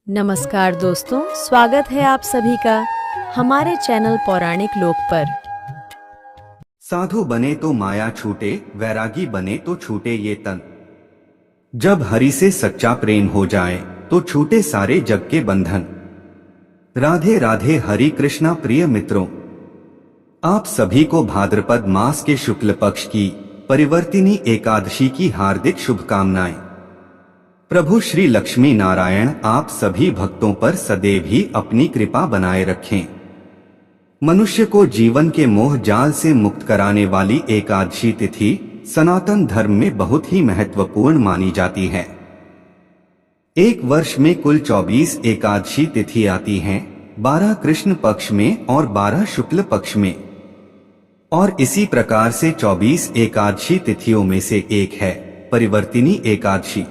नमस्कार दोस्तों, स्वागत है आप सभी का हमारे चैनल पौराणिक लोक पर। साधु बने तो माया छूटे, वैरागी बने तो छूटे ये तन। जब हरि से सच्चा प्रेम हो जाए तो छूटे सारे जग के बंधन। राधे राधे हरि कृष्णा प्रिय मित्रों, आप सभी को भाद्रपद मास के शुक्ल पक्ष की परिवर्तिनी एकादशी की हार्दिक शुभकामनाएं। प्रभु श्री लक्ष्मी नारायण आप सभी भक्तों पर सदैव ही अपनी कृपा बनाए रखें। मनुष्य को जीवन के मोह जाल से मुक्त कराने वाली एकादशी तिथि सनातन धर्म में बहुत ही महत्वपूर्ण मानी जाती है। एक वर्ष में कुल 24 एकादशी तिथि आती हैं, 12 कृष्ण पक्ष में और 12 शुक्ल पक्ष में। और इसी प्रकार से 24 एकादशी तिथियों में से एक है परिवर्तिनी एकादशी।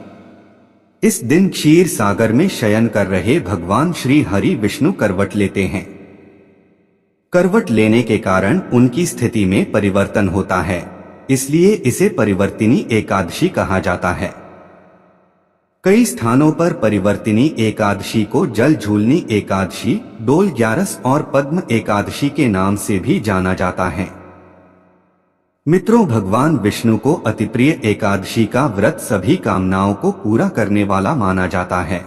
इस दिन क्षीर सागर में शयन कर रहे भगवान श्री हरि विष्णु करवट लेते हैं। करवट लेने के कारण उनकी स्थिति में परिवर्तन होता है, इसलिए इसे परिवर्तिनी एकादशी कहा जाता है। कई स्थानों पर परिवर्तिनी एकादशी को जल झूलनी एकादशी, डोल ग्यारस और पद्म एकादशी के नाम से भी जाना जाता है। मित्रों, भगवान विष्णु को अतिप्रिय एकादशी का व्रत सभी कामनाओं को पूरा करने वाला माना जाता है।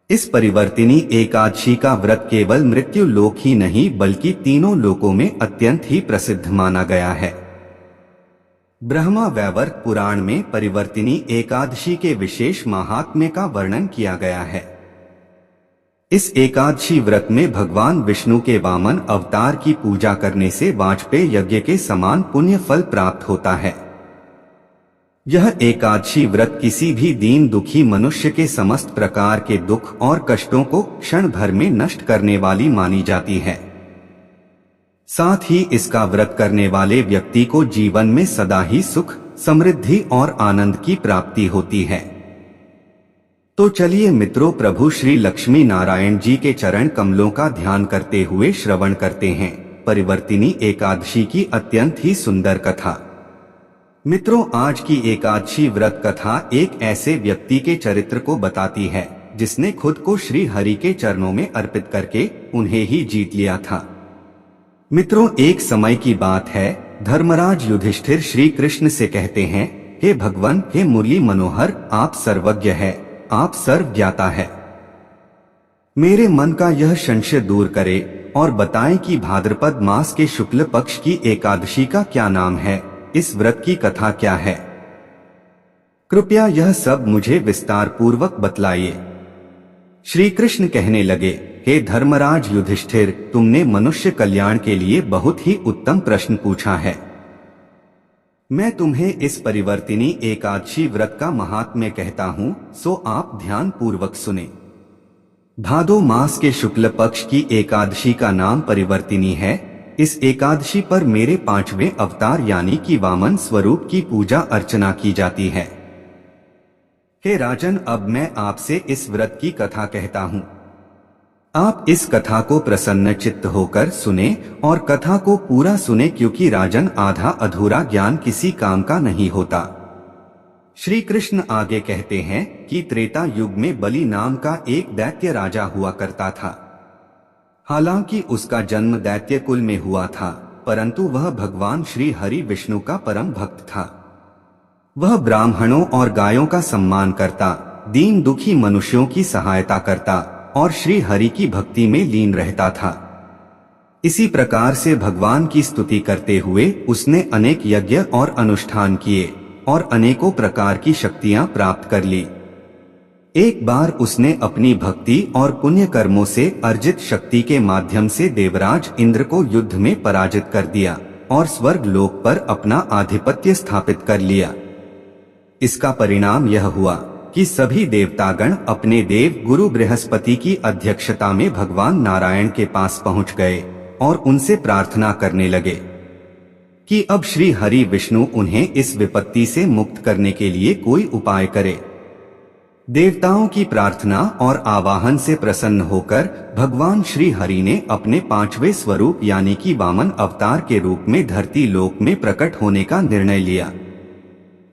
इस परिवर्तिनी एकादशी का व्रत केवल मृत्यु लोक ही नहीं बल्कि तीनों लोकों में अत्यंत ही प्रसिद्ध माना गया है। ब्रह्मा वैवर्त पुराण में परिवर्तिनी एकादशी के विशेष महात्म्य का वर्णन किया गया है। इस एकादशी व्रत में भगवान विष्णु के वामन अवतार की पूजा करने से वाजपेय यज्ञ के समान पुण्य फल प्राप्त होता है। यह एकादशी व्रत किसी भी दीन दुखी मनुष्य के समस्त प्रकार के दुख और कष्टों को क्षण भर में नष्ट करने वाली मानी जाती है। साथ ही इसका व्रत करने वाले व्यक्ति को जीवन में सदा ही सुख, समृद्धि और आनंद की प्राप्ति होती है। तो चलिए मित्रों, प्रभु श्री लक्ष्मी नारायण जी के चरण कमलों का ध्यान करते हुए श्रवण करते हैं परिवर्तिनी एकादशी की अत्यंत ही सुंदर कथा। मित्रों, आज की एकादशी व्रत कथा एक ऐसे व्यक्ति के चरित्र को बताती है जिसने खुद को श्री हरि के चरणों में अर्पित करके उन्हें ही जीत लिया था। मित्रों, एक समय की बात है, धर्मराज युधिष्ठिर श्री कृष्ण से कहते हैं, हे भगवान, हे मुरली मनोहर, आप सर्वज्ञ है, आप सर्व ज्ञाता है। मेरे मन का यह संशय दूर करे और बताएं कि भाद्रपद मास के शुक्ल पक्ष की एकादशी का क्या नाम है, इस व्रत की कथा क्या है। कृपया यह सब मुझे विस्तार पूर्वक बतलाइए। श्री कृष्ण कहने लगे, हे धर्मराज युधिष्ठिर, तुमने मनुष्य कल्याण के लिए बहुत ही उत्तम प्रश्न पूछा है। मैं तुम्हें इस परिवर्तिनी एकादशी व्रत का महात्म्य कहता हूँ, सो आप ध्यान पूर्वक सुने। भादो मास के शुक्ल पक्ष की एकादशी का नाम परिवर्तिनी है। इस एकादशी पर मेरे 5वें अवतार यानी कि वामन स्वरूप की पूजा अर्चना की जाती है। हे राजन, अब मैं आपसे इस व्रत की कथा कहता हूँ। आप इस कथा को प्रसन्न चित्त होकर सुने और कथा को पूरा सुने, क्योंकि राजन, आधा अधूरा ज्ञान किसी काम का नहीं होता। श्री कृष्ण आगे कहते हैं कि त्रेता युग में बलि नाम का एक दैत्य राजा हुआ करता था। हालांकि उसका जन्म दैत्य कुल में हुआ था, परंतु वह भगवान श्री हरि विष्णु का परम भक्त था। वह ब्राह्मणों और गायों का सम्मान करता, दीन दुखी मनुष्यों की सहायता करता और श्री हरि की भक्ति में लीन रहता था। इसी प्रकार से भगवान की स्तुति करते हुए उसने अनेक यज्ञ और अनुष्ठान किए और अनेकों प्रकार की शक्तियां प्राप्त कर ली। एक बार उसने अपनी भक्ति और पुण्य कर्मों से अर्जित शक्ति के माध्यम से देवराज इंद्र को युद्ध में पराजित कर दिया और स्वर्ग लोक पर अपना आधिपत्य स्थापित कर लिया। इसका परिणाम यह हुआ कि सभी देवतागण अपने देव गुरु बृहस्पति की अध्यक्षता में भगवान नारायण के पास पहुंच गए और उनसे प्रार्थना करने लगे कि अब श्री हरि विष्णु उन्हें इस विपत्ति से मुक्त करने के लिए कोई उपाय करे। देवताओं की प्रार्थना और आवाहन से प्रसन्न होकर भगवान श्री हरि ने अपने 5वें स्वरूप यानी कि वामन अवतार के रूप में धरती लोक में प्रकट होने का निर्णय लिया।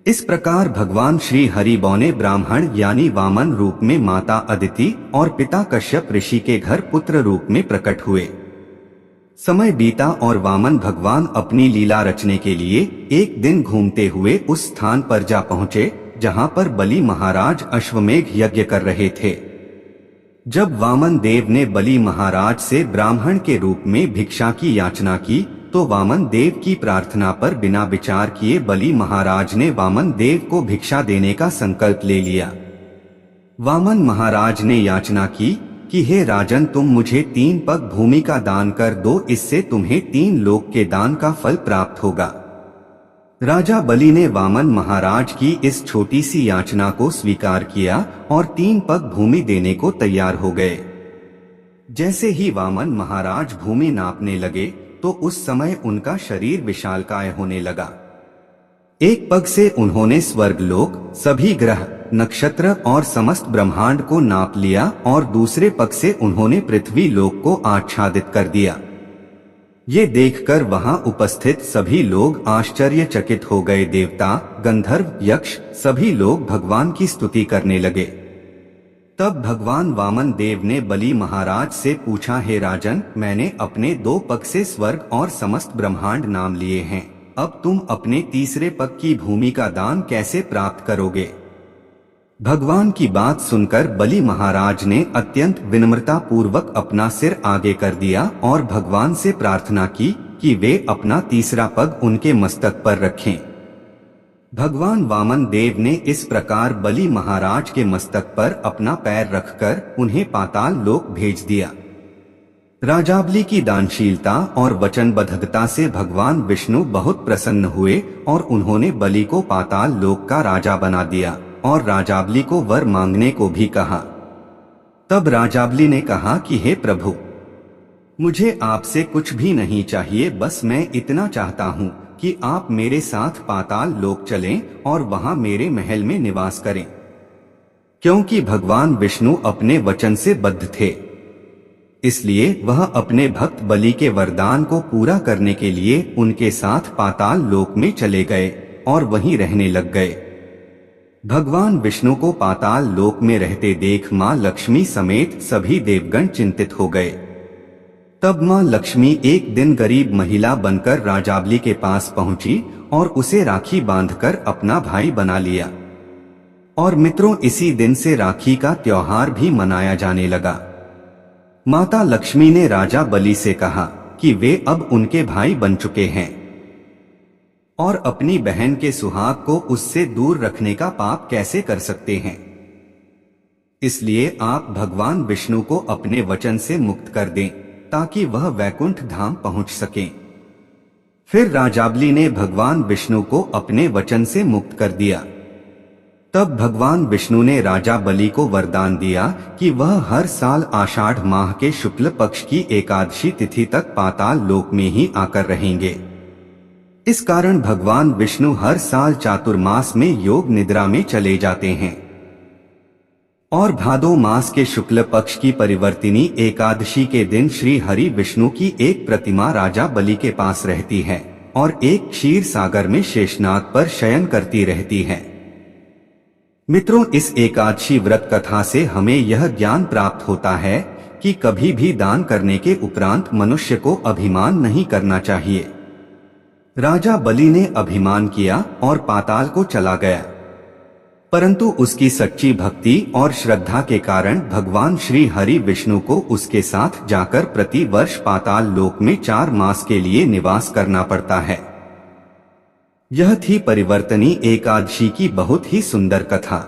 इस प्रकार भगवान श्री हरि बौने ब्राह्मण यानी वामन रूप में माता अदिति और पिता कश्यप ऋषि के घर पुत्र रूप में प्रकट हुए। समय बीता और वामन भगवान अपनी लीला रचने के लिए एक दिन घूमते हुए उस स्थान पर जा पहुँचे जहाँ पर बलि महाराज अश्वमेघ यज्ञ कर रहे थे। जब वामन देव ने बलि महाराज से ब्राह्मण के रूप में भिक्षा की याचना की तो वामन देव की प्रार्थना पर बिना विचार किए बलि महाराज ने वामन देव को भिक्षा देने का संकल्प ले लिया। वामन महाराज ने याचना की कि हे राजन, तुम मुझे 3 पग भूमि का दान कर दो, इससे तुम्हें 3 लोक के दान का फल प्राप्त होगा। राजा बलि ने वामन महाराज की इस छोटी सी याचना को स्वीकार किया और 3 पग भूमि देने को तैयार हो गए। जैसे ही वामन महाराज भूमि नापने लगे तो उस समय उनका शरीर विशालकाय होने लगा। एक पग से उन्होंने स्वर्गलोक, सभी ग्रह, नक्षत्र और समस्त ब्रह्मांड को नाप लिया और दूसरे पग से उन्होंने पृथ्वी लोक को आच्छादित कर दिया। ये देखकर वहां उपस्थित सभी लोग आश्चर्यचकित हो गए। देवता, गंधर्व, यक्ष सभी लोग भगवान की स्तुति करने लगे। तब भगवान वामन देव ने बलि महाराज से पूछा, हे राजन, मैंने अपने 2 पग से स्वर्ग और समस्त ब्रह्मांड नाम लिए हैं, अब तुम अपने तीसरे पग की भूमि का दान कैसे प्राप्त करोगे? भगवान की बात सुनकर बलि महाराज ने अत्यंत विनम्रता पूर्वक अपना सिर आगे कर दिया और भगवान से प्रार्थना की कि वे अपना तीसरा पग उनके मस्तक पर रखें। भगवान वामन देव ने इस प्रकार बलि महाराज के मस्तक पर अपना पैर रखकर उन्हें पाताल लोक भेज दिया। राजाबली की दानशीलता और वचनबद्धता से भगवान विष्णु बहुत प्रसन्न हुए और उन्होंने बलि को पाताल लोक का राजा बना दिया और राजाबली को वर मांगने को भी कहा। तब राजाबली ने कहा कि हे प्रभु, मुझे आपसे कुछ भी नहीं चाहिए, बस मैं इतना चाहता हूँ कि आप मेरे साथ पाताल लोक चलें और वहां मेरे महल में निवास करें। क्योंकि भगवान विष्णु अपने वचन से बद्ध थे, इसलिए वह अपने भक्त बलि के वरदान को पूरा करने के लिए उनके साथ पाताल लोक में चले गए और वहीं रहने लग गए। भगवान विष्णु को पाताल लोक में रहते देख मां लक्ष्मी समेत सभी देवगण चिंतित हो गए। तब मां लक्ष्मी एक दिन गरीब महिला बनकर राजाबली के पास पहुंची और उसे राखी बांधकर अपना भाई बना लिया। और मित्रों, इसी दिन से राखी का त्योहार भी मनाया जाने लगा। माता लक्ष्मी ने राजा बलि से कहा कि वे अब उनके भाई बन चुके हैं और अपनी बहन के सुहाग को उससे दूर रखने का पाप कैसे कर सकते हैं। इसलिए आप भगवान विष्णु को अपने वचन से मुक्त कर दें ताकि वह वैकुंठ धाम पहुंच सकें। फिर राजाबली ने भगवान विष्णु को अपने वचन से मुक्त कर दिया। तब भगवान विष्णु ने राजा बलि को वरदान दिया कि वह हर साल आषाढ़ माह के शुक्ल पक्ष की एकादशी तिथि तक पाताल लोक में ही आकर रहेंगे। इस कारण भगवान विष्णु हर साल चातुर्मास में योग निद्रा में चले जाते हैं और भादो मास के शुक्ल पक्ष की परिवर्तिनी एकादशी के दिन श्री हरि विष्णु की एक प्रतिमा राजा बलि के पास रहती है और एक क्षीर सागर में शेषनाग पर शयन करती रहती है। मित्रों, इस एकादशी व्रत कथा से हमें यह ज्ञान प्राप्त होता है कि कभी भी दान करने के उपरांत मनुष्य को अभिमान नहीं करना चाहिए। राजा बलि ने अभिमान किया और पाताल को चला गया, परंतु उसकी सच्ची भक्ति और श्रद्धा के कारण भगवान श्री हरि विष्णु को उसके साथ जाकर प्रति वर्ष पाताल लोक में 4 मास के लिए निवास करना पड़ता है। यह थी परिवर्तनी एकादशी की बहुत ही सुंदर कथा।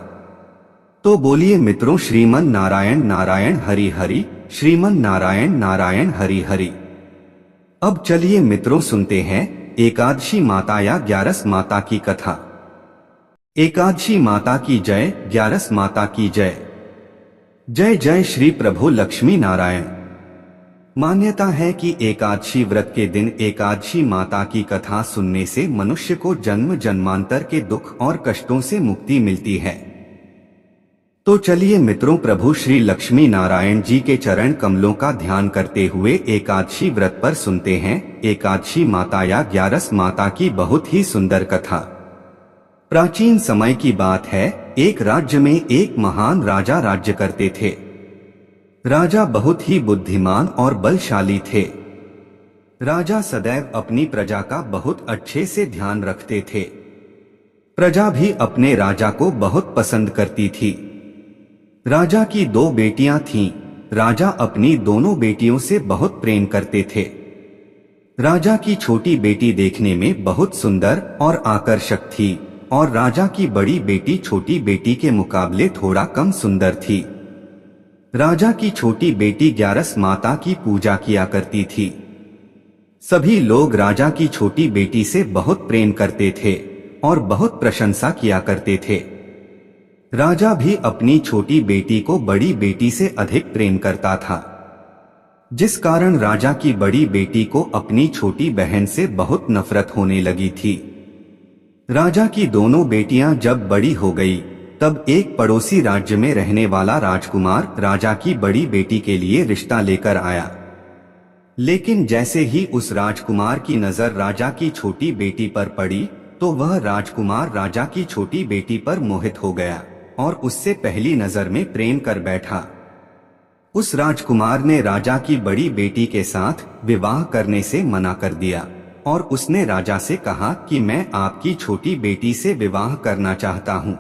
तो बोलिए मित्रों, श्रीमन नारायण नारायण हरि हरि, श्रीमन नारायण नारायण हरि हरि। अब चलिए मित्रों सुनते हैं एकादशी माता या ग्यारस माता की कथा। एकादशी माता की जय, ग्यारस माता की जय। जय जय श्री प्रभु लक्ष्मी नारायण। मान्यता है कि एकादशी व्रत के दिन एकादशी माता की कथा सुनने से मनुष्य को जन्म जन्मांतर के दुख और कष्टों से मुक्ति मिलती है। तो चलिए मित्रों, प्रभु श्री लक्ष्मी नारायण जी के चरण कमलों का ध्यान करते हुए एकादशी व्रत पर सुनते हैं एकादशी माता या ग्यारस माता की बहुत ही सुंदर कथा। प्राचीन समय की बात है, एक राज्य में एक महान राजा राज्य करते थे। राजा बहुत ही बुद्धिमान और बलशाली थे। राजा सदैव अपनी प्रजा का बहुत अच्छे से ध्यान रखते थे। प्रजा भी अपने राजा को बहुत पसंद करती थी। राजा की 2 बेटियां थीं। राजा अपनी दोनों बेटियों से बहुत प्रेम करते थे। राजा की छोटी बेटी देखने में बहुत सुंदर और आकर्षक थी और राजा की बड़ी बेटी छोटी बेटी के मुकाबले थोड़ा कम सुंदर थी। राजा की छोटी बेटी ग्यारस माता की पूजा किया करती थी। सभी लोग राजा की छोटी बेटी से बहुत प्रेम करते थे और बहुत प्रशंसा किया करते थे। राजा भी अपनी छोटी बेटी को बड़ी बेटी से अधिक प्रेम करता था, जिस कारण राजा की बड़ी बेटी को अपनी छोटी बहन से बहुत नफरत होने लगी थी। राजा की दोनों बेटियां जब बड़ी हो गई, तब एक पड़ोसी राज्य में रहने वाला राजकुमार राजा की बड़ी बेटी के लिए रिश्ता लेकर आया। लेकिन जैसे ही उस राजकुमार की नजर राजा की छोटी बेटी पर पड़ी, तो वह राजकुमार राजा की छोटी बेटी पर मोहित हो गया और उससे पहली नजर में प्रेम कर बैठा। उस राजकुमार ने राजा की बड़ी बेटी के साथ विवाह करने से मना कर दिया और उसने राजा से कहा कि मैं आपकी छोटी बेटी से विवाह करना चाहता हूँ।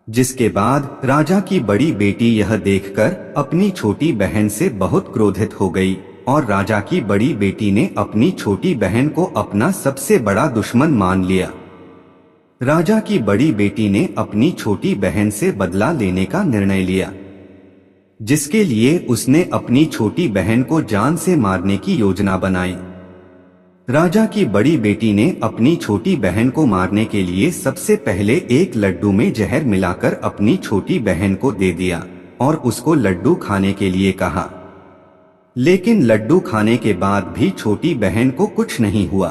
जिसके बाद राजा की बड़ी बेटी यह देखकर अपनी छोटी बहन से बहुत क्रोधित हो गई और राजा की बड़ी बेटी ने अपनी छोटी बहन को अपना सबसे बड़ा दुश्मन मान लिया। राजा की बड़ी बेटी ने अपनी छोटी बहन से बदला लेने का निर्णय लिया, जिसके लिए उसने अपनी छोटी बहन को जान से मारने की योजना बनाई। राजा की बड़ी बेटी ने अपनी छोटी बहन को मारने के लिए सबसे पहले एक लड्डू में जहर मिलाकर अपनी छोटी बहन को दे दिया और उसको लड्डू खाने के लिए कहा। लेकिन लड्डू खाने के बाद भी छोटी बहन को कुछ नहीं हुआ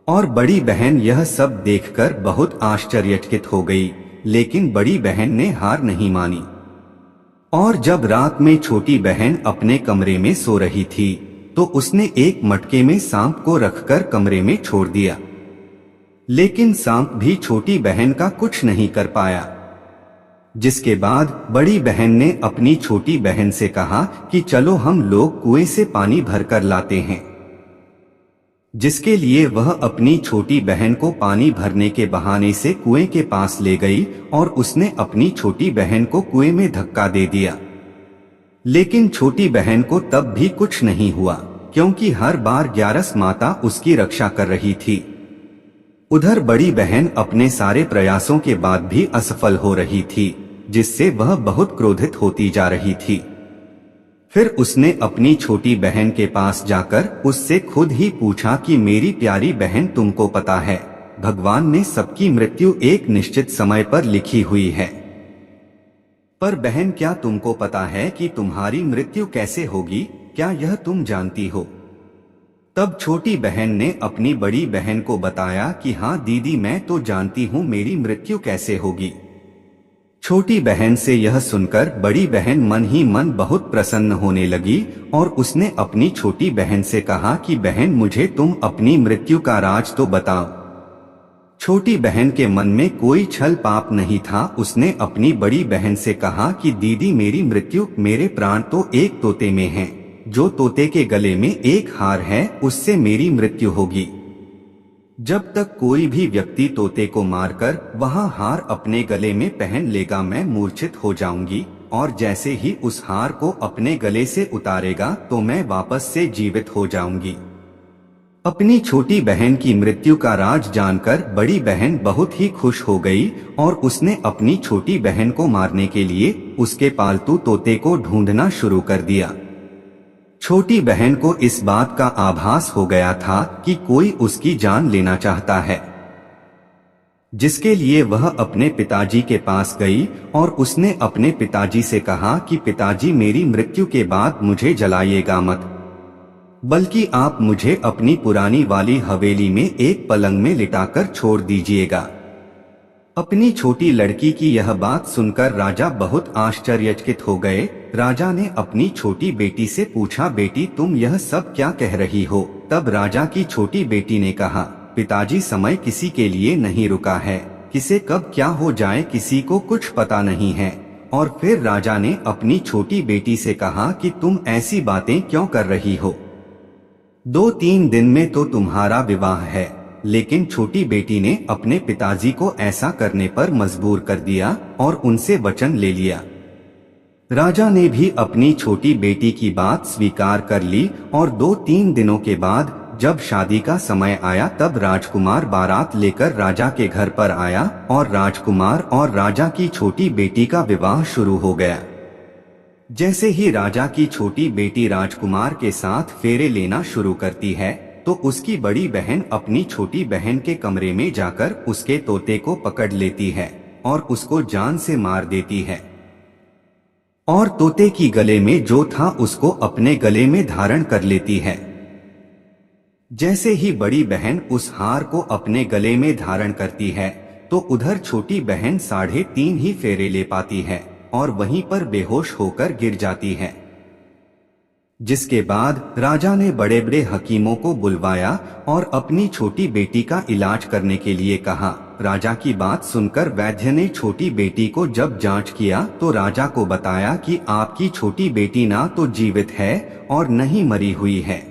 और बड़ी बहन यह सब देखकर बहुत आश्चर्यचकित हो गई। लेकिन बड़ी बहन ने हार नहीं मानी और जब रात में छोटी बहन अपने कमरे में सो रही थी, तो उसने एक मटके में सांप को रखकर कमरे में छोड़ दिया। लेकिन सांप भी छोटी बहन का कुछ नहीं कर पाया। जिसके बाद बड़ी बहन ने अपनी छोटी बहन से कहा कि चलो हम लोग कुएं से पानी भरकर लाते हैं। जिसके लिए वह अपनी छोटी बहन को पानी भरने के बहाने से कुएं के पास ले गई और उसने अपनी छोटी बहन को कुएं में धक्का दे दिया। लेकिन छोटी बहन को तब भी कुछ नहीं हुआ, क्योंकि हर बार ग्यारस माता उसकी रक्षा कर रही थी। उधर बड़ी बहन अपने सारे प्रयासों के बाद भी असफल हो रही थी, जिससे वह बहुत क्रोधित होती जा रही थी। फिर उसने अपनी छोटी बहन के पास जाकर उससे खुद ही पूछा कि मेरी प्यारी बहन, तुमको पता है भगवान ने सबकी मृत्यु एक निश्चित समय पर लिखी हुई है, पर बहन क्या तुमको पता है कि तुम्हारी मृत्यु कैसे होगी? क्या यह तुम जानती हो? तब छोटी बहन ने अपनी बड़ी बहन को बताया कि हाँ दीदी, मैं तो जानती हूँ मेरी मृत्यु कैसे होगी। छोटी बहन से यह सुनकर बड़ी बहन मन ही मन बहुत प्रसन्न होने लगी और उसने अपनी छोटी बहन से कहा कि बहन, मुझे तुम अपनी मृत्यु का राज तो बताओ। छोटी बहन के मन में कोई छल पाप नहीं था। उसने अपनी बड़ी बहन से कहा कि दीदी, मेरी मृत्यु, मेरे प्राण तो एक तोते में हैं। जो तोते के गले में एक हार है, उससे मेरी मृत्यु होगी। जब तक कोई भी व्यक्ति तोते को मारकर वहां हार अपने गले में पहन लेगा, मैं मूर्छित हो जाऊंगी और जैसे ही उस हार को अपने गले से उतारेगा तो मैं वापस से जीवित हो जाऊंगी। अपनी छोटी बहन की मृत्यु का राज जानकर बड़ी बहन बहुत ही खुश हो गई और उसने अपनी छोटी बहन को मारने के लिए उसके पालतू तोते को ढूंढना शुरू कर दिया। छोटी बहन को इस बात का आभास हो गया था कि कोई उसकी जान लेना चाहता है, जिसके लिए वह अपने पिताजी के पास गई और उसने अपने पिताजी से कहा कि पिताजी, मेरी मृत्यु के बाद मुझे जलाइएगा मत, बल्कि आप मुझे अपनी पुरानी वाली हवेली में एक पलंग में लिटाकर छोड़ दीजिएगा। अपनी छोटी लड़की की यह बात सुनकर राजा बहुत आश्चर्यचकित हो गए। राजा ने अपनी छोटी बेटी से पूछा, बेटी तुम यह सब क्या कह रही हो? तब राजा की छोटी बेटी ने कहा, पिताजी समय किसी के लिए नहीं रुका है, किसे कब क्या हो जाए किसी को कुछ पता नहीं है। और फिर राजा ने अपनी छोटी बेटी से कहा कि तुम ऐसी बातें क्यों कर रही हो, 2-3 दिन में तो तुम्हारा विवाह है। लेकिन छोटी बेटी ने अपने पिताजी को ऐसा करने पर मजबूर कर दिया और उनसे वचन ले लिया। राजा ने भी अपनी छोटी बेटी की बात स्वीकार कर ली और 2-3 दिनों के बाद जब शादी का समय आया तब राजकुमार बारात लेकर राजा के घर पर आया और राजकुमार और राजा की छोटी बेटी का विवाह शुरू हो गया। जैसे ही राजा की छोटी बेटी राजकुमार के साथ फेरे लेना शुरू करती है तो उसकी बड़ी बहन अपनी छोटी बहन के कमरे में जाकर उसके तोते को पकड़ लेती है और उसको जान से मार देती है और तोते की गले में जो था उसको अपने गले में धारण कर लेती है। जैसे ही बड़ी बहन उस हार को अपने गले में धारण करती है तो उधर छोटी बहन 3.5 ही फेरे ले पाती है और वहीं पर बेहोश होकर गिर जाती है। जिसके बाद राजा ने बड़े बड़े हकीमों को बुलवाया और अपनी छोटी बेटी का इलाज करने के लिए कहा। राजा की बात सुनकर वैद्य ने छोटी बेटी को जब जांच किया तो राजा को बताया कि आपकी छोटी बेटी ना तो जीवित है और न ही मरी हुई है।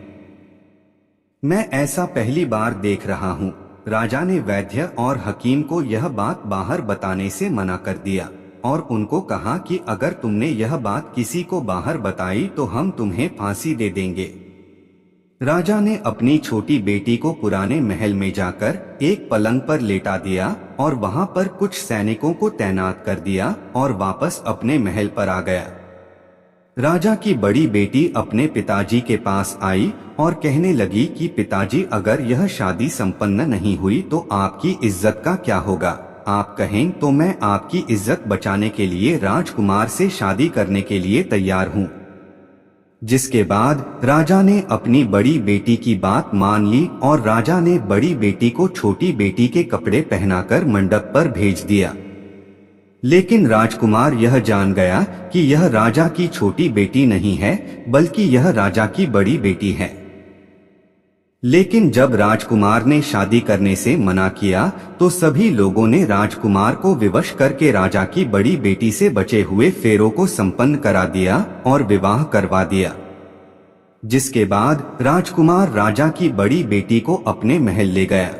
मैं ऐसा पहली बार देख रहा हूँ। राजा ने वैद्य और हकीम को यह बात बाहर बताने से मना कर दिया और उनको कहा कि अगर तुमने यह बात किसी को बाहर बताई तो हम तुम्हें फांसी दे देंगे। राजा ने अपनी छोटी बेटी को पुराने महल में जाकर एक पलंग पर लेटा दिया और वहां पर कुछ सैनिकों को तैनात कर दिया और वापस अपने महल पर आ गया। राजा की बड़ी बेटी अपने पिताजी के पास आई और कहने लगी कि पिताजी, अगर यह शादी संपन्न नहीं हुई तो आपकी इज्जत का क्या होगा? आप कहें तो मैं आपकी इज्जत बचाने के लिए राजकुमार से शादी करने के लिए तैयार हूँ। जिसके बाद राजा ने अपनी बड़ी बेटी की बात मान ली और राजा ने बड़ी बेटी को छोटी बेटी के कपड़े पहनाकर मंडप पर भेज दिया। लेकिन राजकुमार यह जान गया कि यह राजा की छोटी बेटी नहीं है बल्कि यह राजा की बड़ी बेटी है। लेकिन जब राजकुमार ने शादी करने से मना किया तो सभी लोगों ने राजकुमार को विवश करके राजा की बड़ी बेटी से बचे हुए फेरों को संपन्न करा दिया और विवाह करवा दिया। जिसके बाद राजकुमार राजा की बड़ी बेटी को अपने महल ले गया।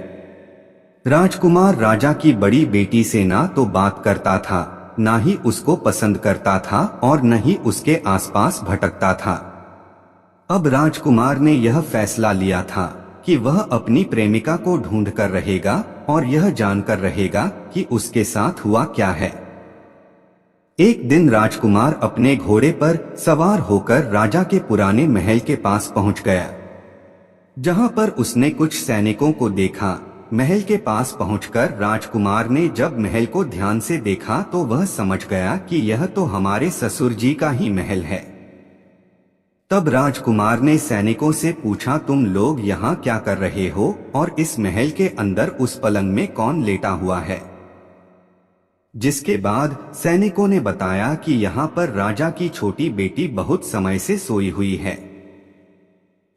राजकुमार राजा की बड़ी बेटी से ना तो बात करता था, ना ही उसको पसंद करता था और न ही उसके आसपास भटकता था। अब राजकुमार ने यह फैसला लिया था कि वह अपनी प्रेमिका को ढूंढ कर रहेगा और यह जानकर रहेगा कि उसके साथ हुआ क्या है। एक दिन राजकुमार अपने घोड़े पर सवार होकर राजा के पुराने महल के पास पहुंच गया, जहां पर उसने कुछ सैनिकों को देखा। महल के पास पहुंचकर राजकुमार ने जब महल को ध्यान से देखा तो वह समझ गया कि यह तो हमारे ससुर जी का ही महल है। तब राजकुमार ने सैनिकों से पूछा, तुम लोग यहाँ क्या कर रहे हो और इस महल के अंदर उस पलंग में कौन लेटा हुआ है? जिसके बाद सैनिकों ने बताया कि यहाँ पर राजा की छोटी बेटी बहुत समय से सोई हुई है।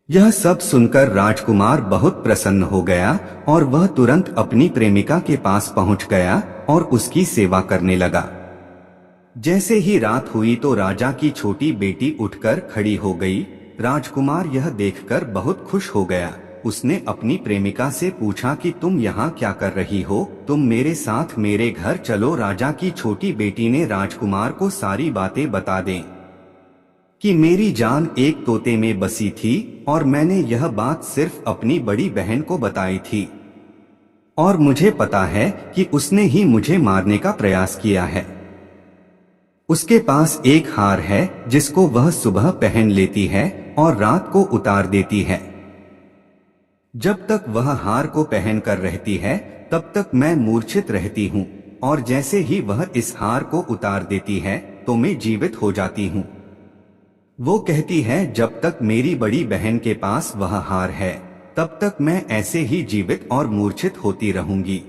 यह सब सुनकर राजकुमार बहुत प्रसन्न हो गया और वह तुरंत अपनी प्रेमिका के पास पहुंच गया और उसकी सेवा करने लगा। जैसे ही रात हुई तो राजा की छोटी बेटी उठकर खड़ी हो गई। राजकुमार यह देखकर बहुत खुश हो गया। उसने अपनी प्रेमिका से पूछा कि तुम यहाँ क्या कर रही हो? तुम मेरे साथ मेरे घर चलो। राजा की छोटी बेटी ने राजकुमार को सारी बातें बता दें कि मेरी जान एक तोते में बसी थी और मैंने यह बात सिर्फ अपनी बड़ी बहन को बताई थी और मुझे पता है कि उसने ही मुझे मारने का प्रयास किया है। उसके पास एक हार है जिसको वह सुबह पहन लेती है और रात को उतार देती है। जब तक वह हार को पहन कर रहती है तब तक मैं मूर्छित रहती हूँ और जैसे ही वह इस हार को उतार देती है तो मैं जीवित हो जाती हूँ। वो कहती है जब तक मेरी बड़ी बहन के पास वह हार है तब तक मैं ऐसे ही जीवित और मूर्छित होती रहूंगी।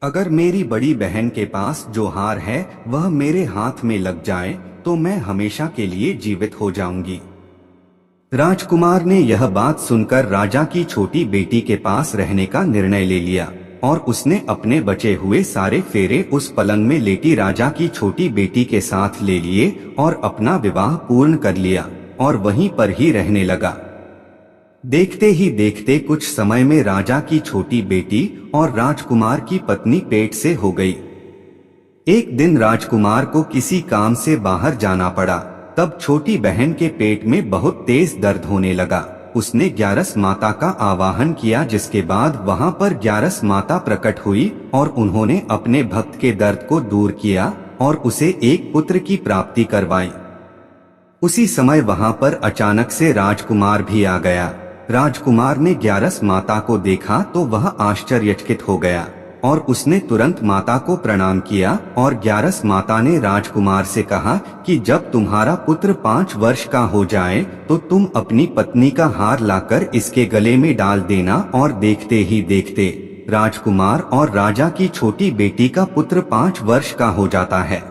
अगर मेरी बड़ी बहन के पास जो हार है वह मेरे हाथ में लग जाए तो मैं हमेशा के लिए जीवित हो जाऊंगी। राजकुमार ने यह बात सुनकर राजा की छोटी बेटी के पास रहने का निर्णय ले लिया और उसने अपने बचे हुए सारे फेरे उस पलंग में लेटी राजा की छोटी बेटी के साथ ले लिए और अपना विवाह पूर्ण कर लिया और वहीं पर ही रहने लगा। देखते ही देखते कुछ समय में राजा की छोटी बेटी और राजकुमार की पत्नी पेट से हो गई। एक दिन राजकुमार को किसी काम से बाहर जाना पड़ा। तब छोटी बहन के पेट में बहुत तेज दर्द होने लगा। उसने ग्यारस माता का आवाहन किया, जिसके बाद वहां पर ग्यारस माता प्रकट हुई और उन्होंने अपने भक्त के दर्द को दूर किया और उसे एक पुत्र की प्राप्ति करवाई। उसी समय वहां पर अचानक से राजकुमार भी आ गया। राजकुमार ने ग्यारस माता को देखा तो वह आश्चर्यचकित हो गया और उसने तुरंत माता को प्रणाम किया और ग्यारस माता ने राजकुमार से कहा कि जब तुम्हारा पुत्र 5 वर्ष का हो जाए तो तुम अपनी पत्नी का हार लाकर इसके गले में डाल देना। और देखते ही देखते राजकुमार और राजा की छोटी बेटी का पुत्र 5 वर्ष का हो जाता है।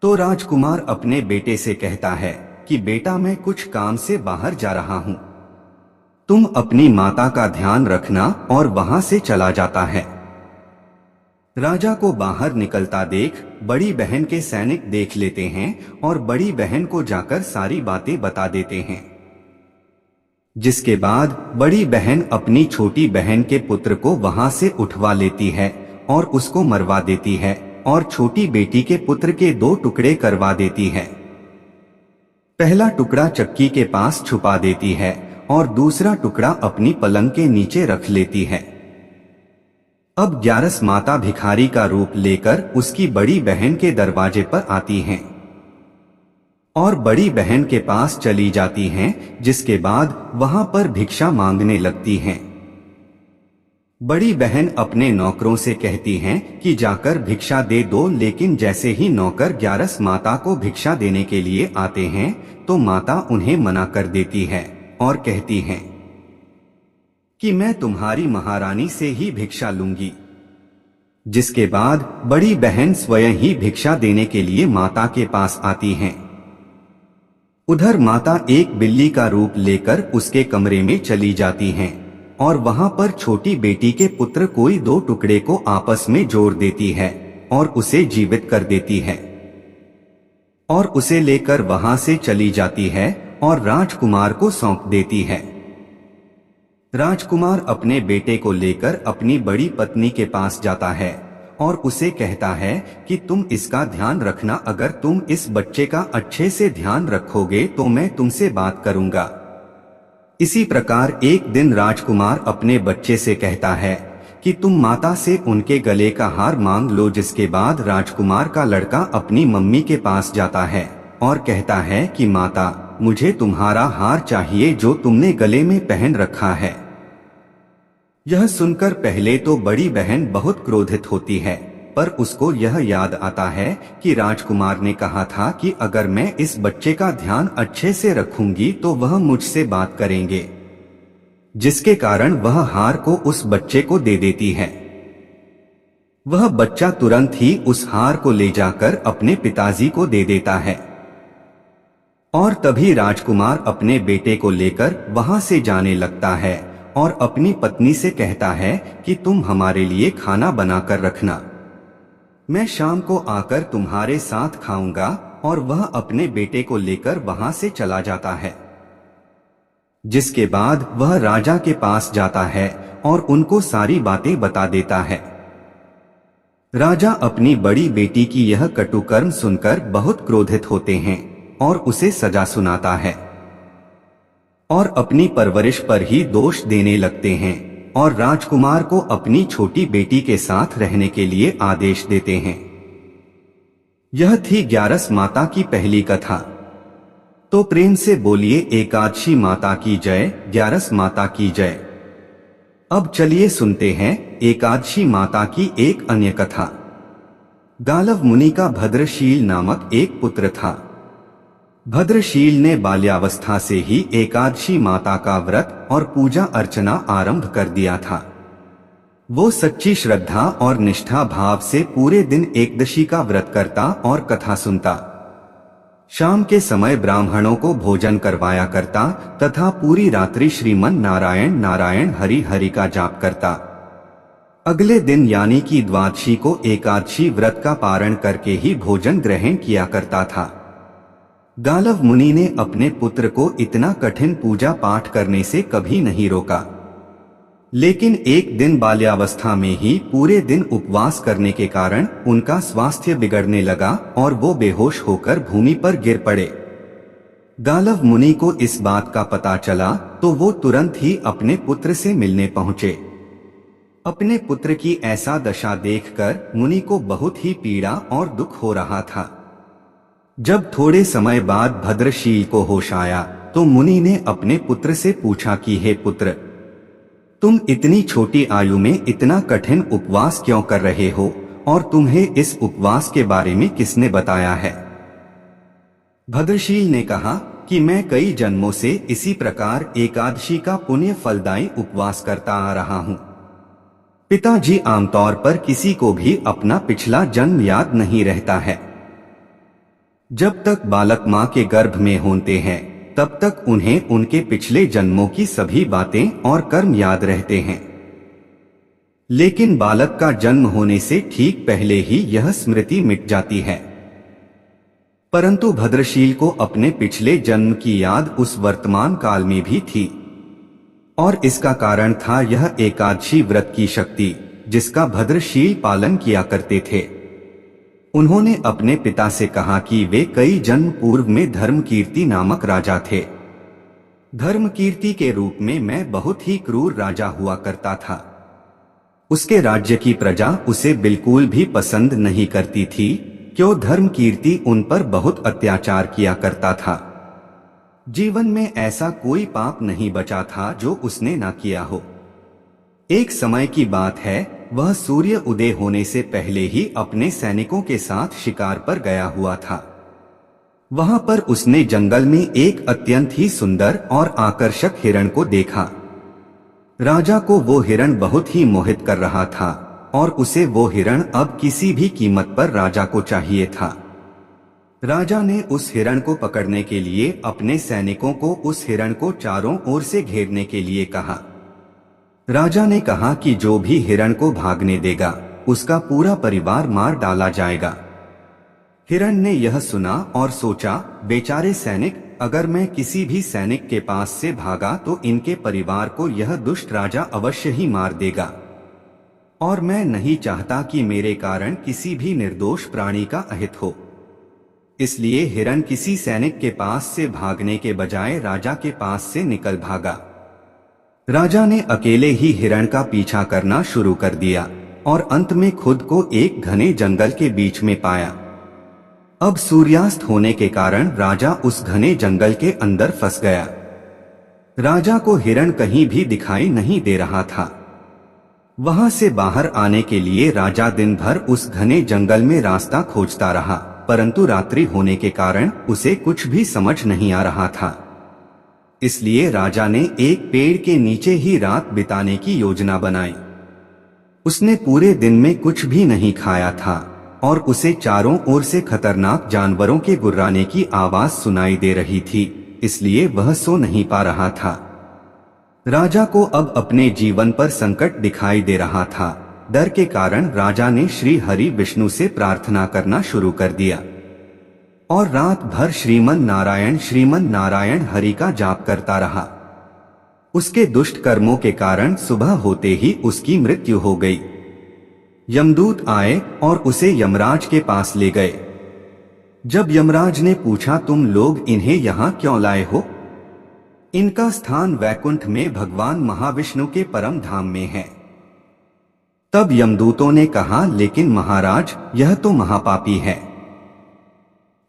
तो राजकुमार अपने बेटे से कहता है कि बेटा, मैं कुछ काम से बाहर जा रहा हूँ, तुम अपनी माता का ध्यान रखना, और वहां से चला जाता है। राजा को बाहर निकलता देख बड़ी बहन के सैनिक देख लेते हैं और बड़ी बहन को जाकर सारी बातें बता देते हैं। जिसके बाद बड़ी बहन अपनी छोटी बहन के पुत्र को वहां से उठवा लेती है और उसको मरवा देती है और छोटी बेटी के पुत्र के 2 टुकड़े करवा देती है। पहला टुकड़ा चक्की के पास छुपा देती है और दूसरा टुकड़ा अपनी पलंग के नीचे रख लेती है। अब ग्यारस माता भिखारी का रूप लेकर उसकी बड़ी बहन के दरवाजे पर आती हैं और बड़ी बहन के पास चली जाती हैं, जिसके बाद वहां पर भिक्षा मांगने लगती हैं। बड़ी बहन अपने नौकरों से कहती हैं कि जाकर भिक्षा दे दो, लेकिन जैसे ही नौकर ग्यारस माता को भिक्षा देने के लिए आते हैं तो माता उन्हें मना कर देती है और कहती हैं कि मैं तुम्हारी महारानी से ही भिक्षा लूंगी। जिसके बाद बड़ी बहन स्वयं ही भिक्षा देने के लिए माता के पास आती हैं। उधर माता एक बिल्ली का रूप लेकर उसके कमरे में चली जाती हैं और वहां पर छोटी बेटी के पुत्र कोई 2 टुकड़े को आपस में जोड़ देती है और उसे जीवित कर देती है और उसे लेकर वहां से चली जाती है और राजकुमार को सौंप देती है। राजकुमार अपने बेटे को लेकर अपनी बड़ी पत्नी के पास जाता है और उसे कहता है कि तुम इसका ध्यान रखना, अगर तुम इस बच्चे का अच्छे से ध्यान रखोगे तो मैं तुमसे बात करूंगा। इसी प्रकार एक दिन राजकुमार अपने बच्चे से कहता है कि तुम माता से उनके गले का हार मांग लो। जिसके बाद राजकुमार का लड़का अपनी मम्मी के पास जाता है और कहता है कि माता, मुझे तुम्हारा हार चाहिए जो तुमने गले में पहन रखा है। यह सुनकर पहले तो बड़ी बहन बहुत क्रोधित होती है, पर उसको यह याद आता है कि राजकुमार ने कहा था कि अगर मैं इस बच्चे का ध्यान अच्छे से रखूंगी तो वह मुझसे बात करेंगे, जिसके कारण वह हार को उस बच्चे को दे देती है। वह बच्चा तुरंत ही उस हार को ले जाकर अपने पिताजी को दे देता है और तभी राजकुमार अपने बेटे को लेकर वहां से जाने लगता है और अपनी पत्नी से कहता है कि तुम हमारे लिए खाना बनाकर रखना, मैं शाम को आकर तुम्हारे साथ खाऊंगा। और वह अपने बेटे को लेकर वहां से चला जाता है। जिसके बाद वह राजा के पास जाता है और उनको सारी बातें बता देता है। राजा अपनी बड़ी बेटी की यह कटुकर्म सुनकर बहुत क्रोधित होते हैं और उसे सजा सुनाता है और अपनी परवरिश पर ही दोष देने लगते हैं और राजकुमार को अपनी छोटी बेटी के साथ रहने के लिए आदेश देते हैं। यह थी ग्यारस माता की पहली कथा। तो प्रेम से बोलिए एकादशी माता की जय, ग्यारस माता की जय। अब चलिए सुनते हैं एकादशी माता की एक अन्य कथा। गालव मुनि का भद्रशील नामक एक पुत्र था। भद्रशील ने बाल्यावस्था से ही एकादशी माता का व्रत और पूजा अर्चना आरंभ कर दिया था। वो सच्ची श्रद्धा और निष्ठा भाव से पूरे दिन एकदशी का व्रत करता और कथा सुनता। शाम के समय ब्राह्मणों को भोजन करवाया करता तथा पूरी रात्रि श्रीमन नारायण नारायण हरि हरि का जाप करता। अगले दिन यानी कि द्वादशी को एकादशी व्रत का पारण करके ही भोजन ग्रहण किया करता था। गालव मुनि ने अपने पुत्र को इतना कठिन पूजा पाठ करने से कभी नहीं रोका, लेकिन एक दिन बाल्यावस्था में ही पूरे दिन उपवास करने के कारण उनका स्वास्थ्य बिगड़ने लगा और वो बेहोश होकर भूमि पर गिर पड़े। गालव मुनि को इस बात का पता चला तो वो तुरंत ही अपने पुत्र से मिलने पहुंचे। अपने पुत्र की ऐसा दशा देखकर मुनि को बहुत ही पीड़ा और दुख हो रहा था। जब थोड़े समय बाद भद्रशील को होश आया तो मुनि ने अपने पुत्र से पूछा कि हे पुत्र, तुम इतनी छोटी आयु में इतना कठिन उपवास क्यों कर रहे हो और तुम्हें इस उपवास के बारे में किसने बताया है? भद्रशील ने कहा कि मैं कई जन्मों से इसी प्रकार एकादशी का पुण्य फलदायी उपवास करता आ रहा हूँ। पिताजी आमतौर पर किसी को भी अपना पिछला जन्म याद नहीं रहता है। जब तक बालक माँ के गर्भ में होते हैं तब तक उन्हें उनके पिछले जन्मों की सभी बातें और कर्म याद रहते हैं, लेकिन बालक का जन्म होने से ठीक पहले ही यह स्मृति मिट जाती है। परंतु भद्रशील को अपने पिछले जन्म की याद उस वर्तमान काल में भी थी और इसका कारण था यह एकादशी व्रत की शक्ति जिसका भद्रशील पालन किया करते थे। उन्होंने अपने पिता से कहा कि वे कई जन्म पूर्व में धर्मकीर्ति नामक राजा थे। धर्मकीर्ति के रूप में मैं बहुत ही क्रूर राजा हुआ करता था। उसके राज्य की प्रजा उसे बिल्कुल भी पसंद नहीं करती थी, क्यों धर्मकीर्ति उन पर बहुत अत्याचार किया करता था। जीवन में ऐसा कोई पाप नहीं बचा था जो उसने ना किया हो। एक समय की बात है, वह सूर्य उदय होने से पहले ही अपने सैनिकों के साथ शिकार पर गया हुआ था। वहां पर उसने जंगल में एक अत्यंत ही सुंदर और आकर्षक हिरण को देखा। राजा को वो हिरण बहुत ही मोहित कर रहा था और उसे वो हिरण अब किसी भी कीमत पर राजा को चाहिए था। राजा ने उस हिरण को पकड़ने के लिए अपने सैनिकों को उस हिरण को चारों ओर से घेरने के लिए कहा। राजा ने कहा कि जो भी हिरण को भागने देगा उसका पूरा परिवार मार डाला जाएगा। हिरण ने यह सुना और सोचा, बेचारे सैनिक, अगर मैं किसी भी सैनिक के पास से भागा तो इनके परिवार को यह दुष्ट राजा अवश्य ही मार देगा और मैं नहीं चाहता कि मेरे कारण किसी भी निर्दोष प्राणी का अहित हो। इसलिए हिरण किसी सैनिक के पास से भागने के बजाय राजा के पास से निकल भागा। राजा ने अकेले ही हिरण का पीछा करना शुरू कर दिया और अंत में खुद को एक घने जंगल के बीच में पाया। अब सूर्यास्त होने के कारण राजा उस घने जंगल के अंदर फंस गया। राजा को हिरण कहीं भी दिखाई नहीं दे रहा था। वहां से बाहर आने के लिए राजा दिन भर उस घने जंगल में रास्ता खोजता रहा, परंतु रात्रि होने के कारण उसे कुछ भी समझ नहीं आ रहा था। इसलिए राजा ने एक पेड़ के नीचे ही रात बिताने की योजना बनाई। उसने पूरे दिन में कुछ भी नहीं खाया था और उसे चारों ओर से खतरनाक जानवरों के गुर्राने की आवाज सुनाई दे रही थी, इसलिए वह सो नहीं पा रहा था। राजा को अब अपने जीवन पर संकट दिखाई दे रहा था। डर के कारण राजा ने श्री हरि विष्णु से प्रार्थना करना शुरू कर दिया और रात भर श्रीमन नारायण हरि का जाप करता रहा। उसके दुष्ट कर्मों के कारण सुबह होते ही उसकी मृत्यु हो गई। यमदूत आए और उसे यमराज के पास ले गए। जब यमराज ने पूछा, तुम लोग इन्हें यहाँ क्यों लाए हो? इनका स्थान वैकुंठ में भगवान महाविष्णु के परम धाम में है। तब यमदूतों ने कहा, लेकिन महाराज, यह तो महापापी है।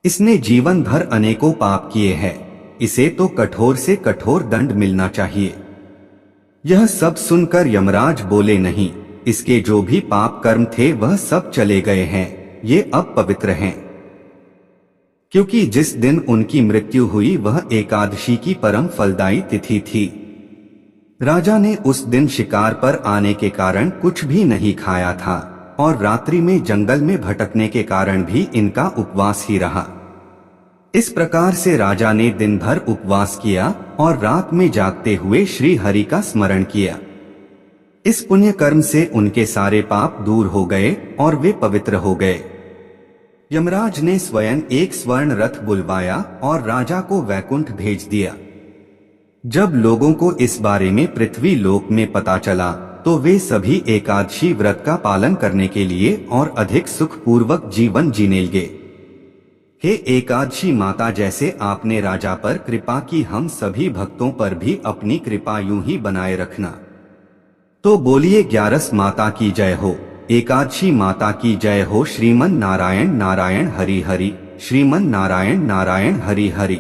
इसने जीवन भर अनेकों पाप किए हैं, इसे तो कठोर से कठोर दंड मिलना चाहिए। यह सब सुनकर यमराज बोले, नहीं, इसके जो भी पाप कर्म थे वह सब चले गए हैं, ये अब पवित्र हैं। क्योंकि जिस दिन उनकी मृत्यु हुई वह एकादशी की परम फलदायी तिथि थी। राजा ने उस दिन शिकार पर आने के कारण कुछ भी नहीं खाया था और रात्रि में जंगल में भटकने के कारण भी इनका उपवास ही रहा। इस प्रकार से राजा ने दिन भर उपवास किया और रात में जागते हुए श्री हरि का स्मरण किया। इस पुण्य कर्म से उनके सारे पाप दूर हो गए और वे पवित्र हो गए। यमराज ने स्वयं एक स्वर्ण रथ बुलवाया और राजा को वैकुंठ भेज दिया। जब लोगों को इस बारे में पृथ्वी लोक में पता चला तो वे सभी एकादशी व्रत का पालन करने के लिए और अधिक सुखपूर्वक जीवन जीने लगे। हे एकादशी माता, जैसे आपने राजा पर कृपा की, हम सभी भक्तों पर भी अपनी कृपा यूं ही बनाए रखना। तो बोलिए 11 माता की जय हो, एकादशी माता की जय हो। श्रीमन नारायण नारायण हरि हरि, श्रीमन नारायण नारायण हरि हरि।